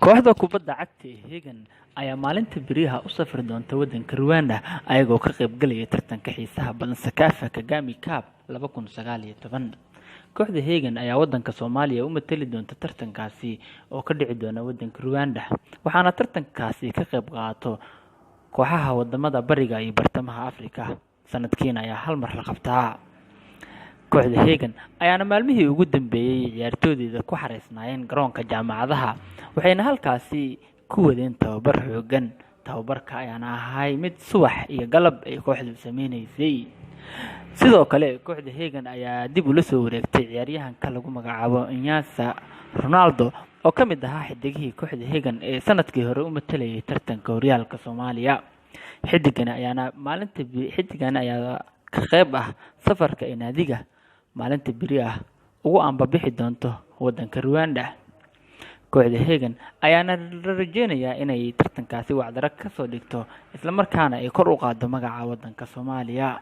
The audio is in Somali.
kooxda kubadda cagta ee Hegan ayaa maalinta beriyaha u safri doonta wadanka Rwanda ayagoo ka qayb galaya tartanka xiisaha badan Sakafa Kagame Cup 2019. kooxda Hegan ayaa wadanka Soomaaliya u matali doonta tartankaasi oo ka dhici doona wadanka Rwanda, waxaana tartankaasi ka qayb qaato kooxaha wadamada bariga iyo bartamaha Afrika. sanadkiina ayaa hal mar la qabtaa. kooxda Hegan ayaana maalmihii ugu dambeeyay ciyaartooydeeda ku xareysnaayeen garoonka jaamacadaha, waxayna halkaasi ku wadeen tababar xoogan. tababarka ayaana ahay mid subax iyo galab ay kooxdu sameynaysay. sidoo kale kooxda Hegan ayaa dib ula soo wareegtay ciyaaryahanka lagu magacaabo Inyasa Ronaldo oo ka mid ahaa xidigihii kooxda Hegan ee sanadkii hore u matalayay tartanka horyaalka Soomaaliya. xidigan ayaa ka qayb ah safarka ee naadiga maalinta beri ah ugu ambabixi doonto wadanka Rwanda. kooxda Hegan ayaana rajeynayaa inay tartankaasi wacdaro ka soo dhigto isla markaana ay kor u qaado magaca wadanka Soomaaliya.